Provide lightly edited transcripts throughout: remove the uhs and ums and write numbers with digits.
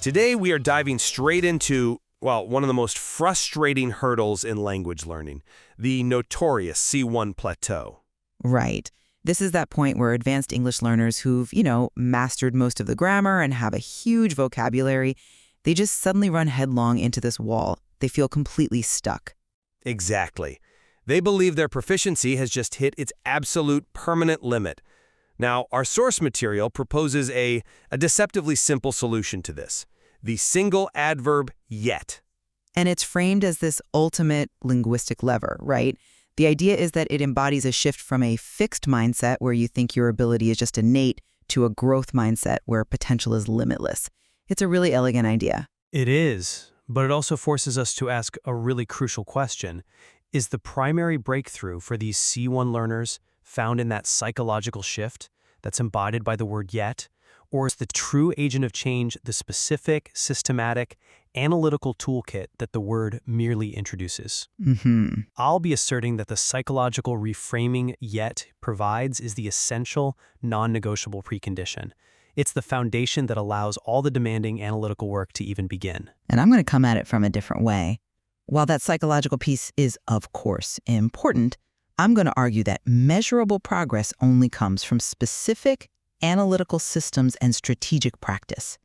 Today, we are diving straight into, well, one of the most frustrating hurdles in language learning, the notorious C1 plateau. Right. This is that point where advanced English learners who've, mastered most of the grammar and have a huge vocabulary, they just suddenly run headlong into this wall. They feel completely stuck. Exactly. They believe their proficiency has just hit its absolute permanent limit. Now, our source material proposes a deceptively simple solution to this: the single adverb yet. And it's framed as this ultimate linguistic lever, right? The idea is that it embodies a shift from a fixed mindset where you think your ability is just innate to a growth mindset where potential is limitless. It's a really elegant idea. It is, but it also forces us to ask a really crucial question. Is the primary breakthrough for these C1 learners found in that psychological shift that's embodied by the word yet? Or is the true agent of change the specific, systematic, analytical toolkit that the word merely introduces? I'll be asserting that the psychological reframing yet provides is the essential, non-negotiable precondition. It's the foundation that allows all the demanding analytical work to even begin. And I'm going to come at it from a different way. While that psychological piece is, of course, important, I'm going to argue that measurable progress only comes from specific analytical systems and strategic practice.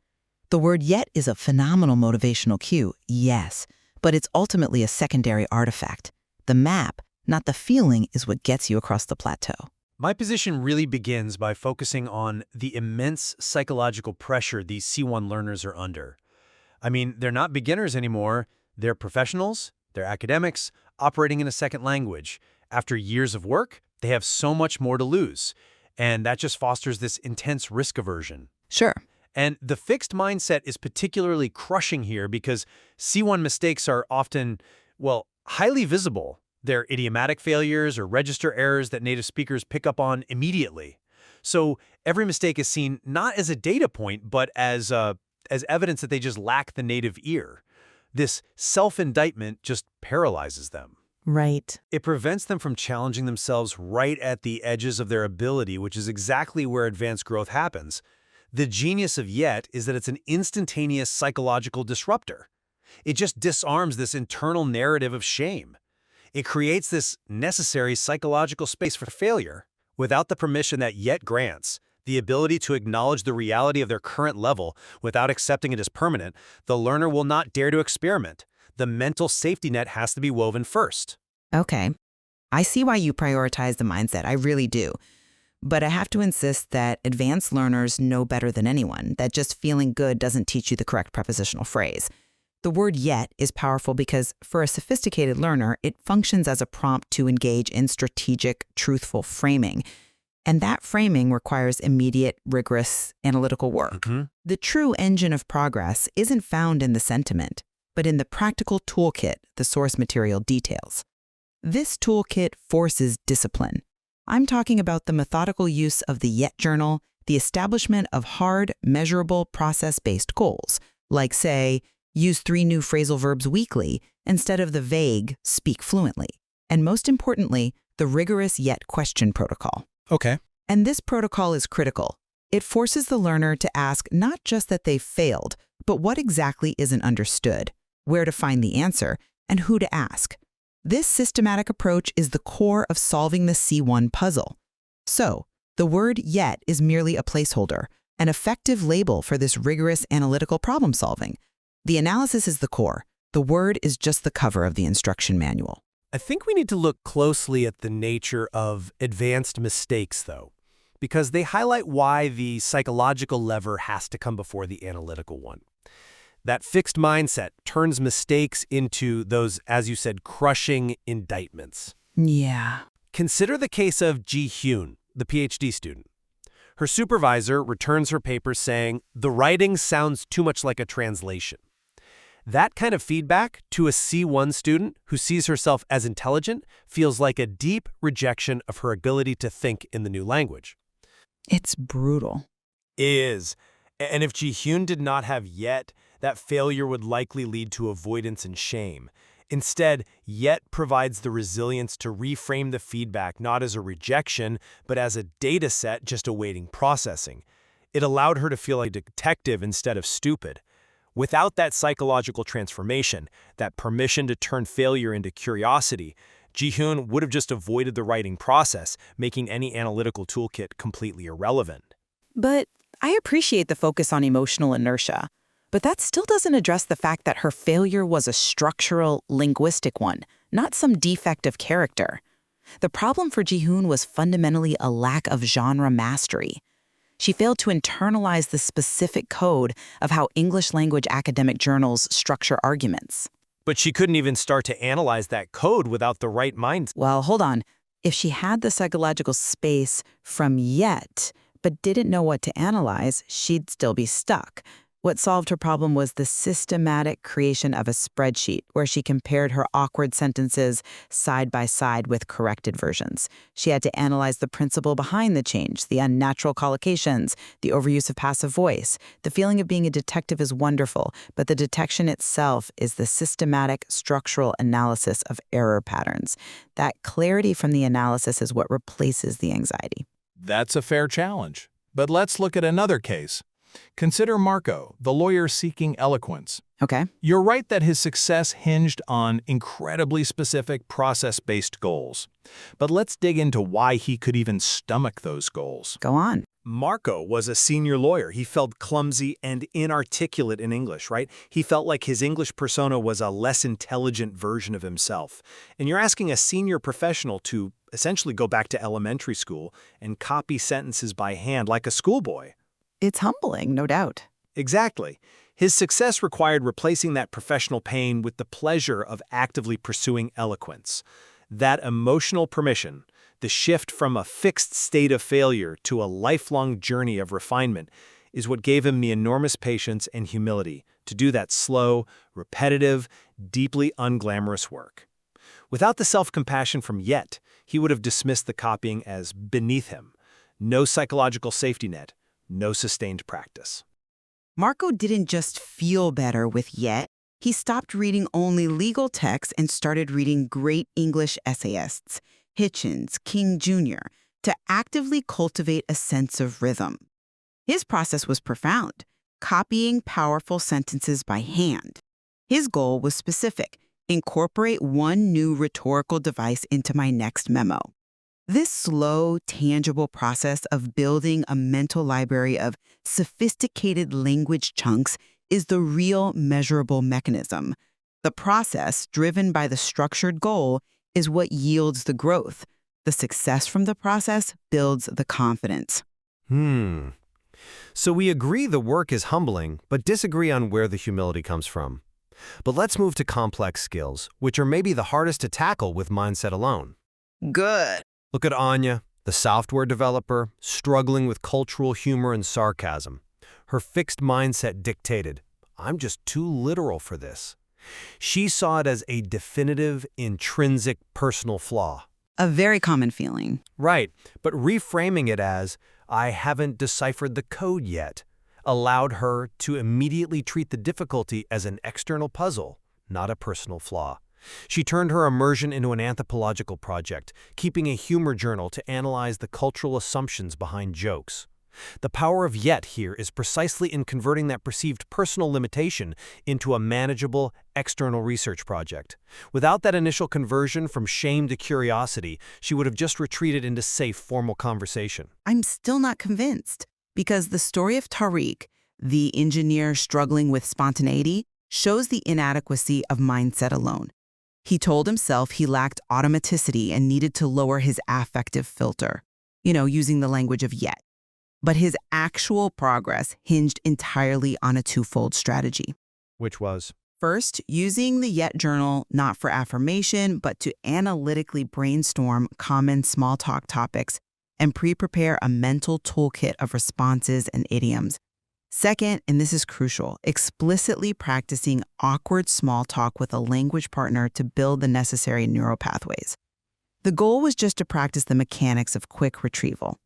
The word yet is a phenomenal motivational cue, yes, but it's ultimately a secondary artifact. The map, not the feeling, is what gets you across the plateau. My position really begins by focusing on the immense psychological pressure these C1 learners are under. I mean, they're not beginners anymore. They're professionals, they're academics, operating in a second language. After years of work, they have so much more to lose. And that just fosters this intense risk aversion. Sure. And the fixed mindset is particularly crushing here because C1 mistakes are often, well, highly visible. They're idiomatic failures or register errors that native speakers pick up on immediately. So every mistake is seen not as a data point, but as evidence that they just lack the native ear. This self-indictment just paralyzes them. Right. It prevents them from challenging themselves right at the edges of their ability, which is exactly where advanced growth happens. The genius of yet is that it's an instantaneous psychological disruptor. It just disarms this internal narrative of shame. It creates this necessary psychological space for failure. Without the permission that yet grants, the ability to acknowledge the reality of their current level without accepting it as permanent, the learner will not dare to experiment. The mental safety net has to be woven first. Okay. I see why you prioritize the mindset. I really do. But I have to insist that advanced learners know better than anyone, that just feeling good doesn't teach you the correct prepositional phrase. The word yet is powerful because for a sophisticated learner, it functions as a prompt to engage in strategic, truthful framing. And that framing requires immediate, rigorous, analytical work. The true engine of progress isn't found in the sentiment, but in the practical toolkit the source material details. This toolkit forces discipline. I'm talking about the methodical use of the yet journal, the establishment of hard, measurable, process-based goals, like, say, use 3 new phrasal verbs weekly instead of the vague speak fluently. And most importantly, the rigorous yet question protocol. Okay. And this protocol is critical. It forces the learner to ask not just that they've failed, but what exactly isn't understood, where to find the answer, and who to ask. This systematic approach is the core of solving the C1 puzzle. So, the word yet is merely a placeholder, an effective label for this rigorous analytical problem solving. The analysis is the core. The word is just the cover of the instruction manual. I think we need to look closely at the nature of advanced mistakes, though, because they highlight why the psychological lever has to come before the analytical one. That fixed mindset turns mistakes into those, as you said, crushing indictments. Yeah. Consider the case of Ji Hyun, the PhD student. Her supervisor returns her paper saying, "The writing sounds too much like a translation." That kind of feedback to a C1 student who sees herself as intelligent feels like a deep rejection of her ability to think in the new language. It's brutal. It is. And if Ji Hyun did not have yet, that failure would likely lead to avoidance and shame. Instead, yet provides the resilience to reframe the feedback not as a rejection, but as a data set just awaiting processing. It allowed her to feel like a detective instead of stupid. Without that psychological transformation, that permission to turn failure into curiosity, Ji-hoon would have just avoided the writing process, making any analytical toolkit completely irrelevant. But I appreciate the focus on emotional inertia. But that still doesn't address the fact that her failure was a structural, linguistic one, not some defect of character. The problem for Ji-hoon was fundamentally a lack of genre mastery. She failed to internalize the specific code of how English language academic journals structure arguments. But she couldn't even start to analyze that code without the right mindset. Well, hold on. If she had the psychological space from yet, but didn't know what to analyze, she'd still be stuck. What solved her problem was the systematic creation of a spreadsheet where she compared her awkward sentences side by side with corrected versions. She had to analyze the principle behind the change, the unnatural collocations, the overuse of passive voice. The feeling of being a detective is wonderful, but the detection itself is the systematic, structural analysis of error patterns. That clarity from the analysis is what replaces the anxiety. That's a fair challenge. But let's look at another case. Consider Marco, the lawyer seeking eloquence. Okay. You're right that his success hinged on incredibly specific process-based goals. But let's dig into why he could even stomach those goals. Go on. Marco was a senior lawyer. He felt clumsy and inarticulate in English, right? He felt like his English persona was a less intelligent version of himself. And you're asking a senior professional to essentially go back to elementary school and copy sentences by hand like a schoolboy. It's humbling, no doubt. Exactly. His success required replacing that professional pain with the pleasure of actively pursuing eloquence. That emotional permission, the shift from a fixed state of failure to a lifelong journey of refinement, is what gave him the enormous patience and humility to do that slow, repetitive, deeply unglamorous work. Without the self-compassion from yet, he would have dismissed the copying as beneath him. No psychological safety net. No sustained practice. Marco didn't just feel better with yet. He stopped reading only legal texts and started reading great English essayists, Hitchens, King Jr., to actively cultivate a sense of rhythm. His process was profound, copying powerful sentences by hand. His goal was specific: incorporate one new rhetorical device into my next memo. This slow, tangible process of building a mental library of sophisticated language chunks is the real measurable mechanism. The process, driven by the structured goal, is what yields the growth. The success from the process builds the confidence. So we agree the work is humbling, but disagree on where the humility comes from. But let's move to complex skills, which are maybe the hardest to tackle with mindset alone. Good. Look at Anya, the software developer, struggling with cultural humor and sarcasm. Her fixed mindset dictated, I'm just too literal for this. She saw it as a definitive, intrinsic personal flaw. A very common feeling. Right, but reframing it as, I haven't deciphered the code yet, allowed her to immediately treat the difficulty as an external puzzle, not a personal flaw. She turned her immersion into an anthropological project, keeping a humor journal to analyze the cultural assumptions behind jokes. The power of yet here is precisely in converting that perceived personal limitation into a manageable external research project. Without that initial conversion from shame to curiosity, she would have just retreated into safe, formal conversation. I'm still not convinced, because the story of Tariq, the engineer struggling with spontaneity, shows the inadequacy of mindset alone. He told himself he lacked automaticity and needed to lower his affective filter, using the language of yet. But his actual progress hinged entirely on a twofold strategy. Which was? First, using the yet journal not for affirmation, but to analytically brainstorm common small talk topics and pre-prepare a mental toolkit of responses and idioms. Second, and this is crucial, explicitly practicing awkward small talk with a language partner to build the necessary neural pathways. The goal was just to practice the mechanics of quick retrieval.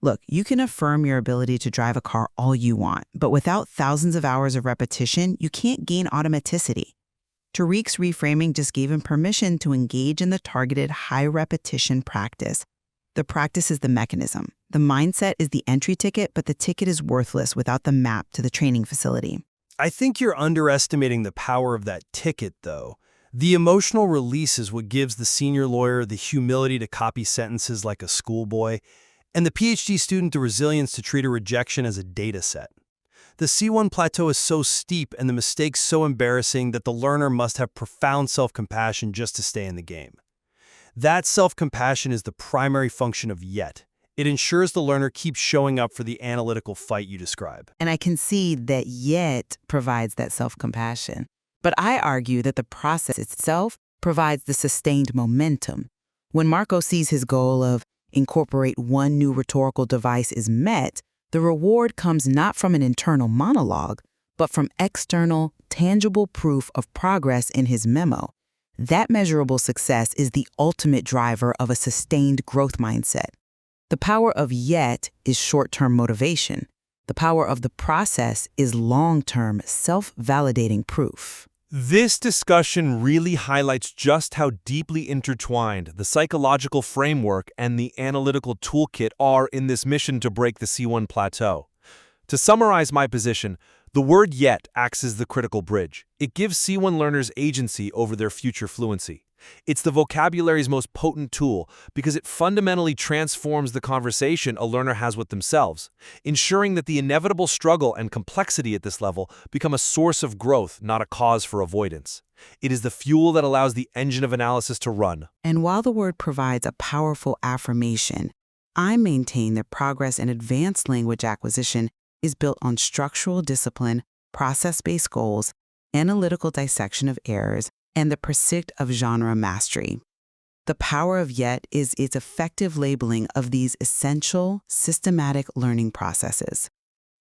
Look, you can affirm your ability to drive a car all you want, but without thousands of hours of repetition, you can't gain automaticity. Tariq's reframing just gave him permission to engage in the targeted high-repetition practice. The practice is the mechanism. The mindset is the entry ticket, but the ticket is worthless without the map to the training facility. I think you're underestimating the power of that ticket, though. The emotional release is what gives the senior lawyer the humility to copy sentences like a schoolboy, and the PhD student the resilience to treat a rejection as a data set. The C1 plateau is so steep and the mistakes so embarrassing that the learner must have profound self-compassion just to stay in the game. That self-compassion is the primary function of YET. It ensures the learner keeps showing up for the analytical fight you describe. And I can see that yet provides that self-compassion. But I argue that the process itself provides the sustained momentum. When Marco sees his goal of incorporate one new rhetorical device is met, the reward comes not from an internal monologue, but from external, tangible proof of progress in his memo. That measurable success is the ultimate driver of a sustained growth mindset. The power of yet is short-term motivation. The power of the process is long-term, self-validating proof. This discussion really highlights just how deeply intertwined the psychological framework and the analytical toolkit are in this mission to break the C1 plateau. To summarize my position, the word yet acts as the critical bridge. It gives C1 learners agency over their future fluency. It's the vocabulary's most potent tool because it fundamentally transforms the conversation a learner has with themselves, ensuring that the inevitable struggle and complexity at this level become a source of growth, not a cause for avoidance. It is the fuel that allows the engine of analysis to run. And while the word provides a powerful affirmation, I maintain that progress in advanced language acquisition is built on structural discipline, process-based goals, analytical dissection of errors, and the pursuit of genre mastery. The power of yet is its effective labeling of these essential, systematic learning processes.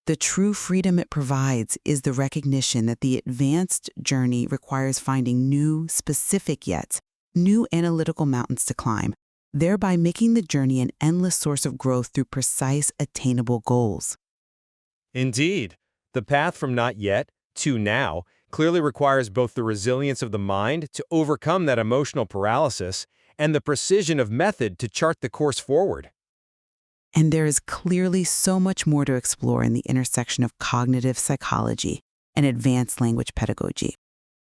The true freedom it provides is the recognition that the advanced journey requires finding new, specific yets, new analytical mountains to climb, thereby making the journey an endless source of growth through precise, attainable goals. Indeed, the path from not yet to now clearly requires both the resilience of the mind to overcome that emotional paralysis and the precision of method to chart the course forward. And there is clearly so much more to explore in the intersection of cognitive psychology and advanced language pedagogy.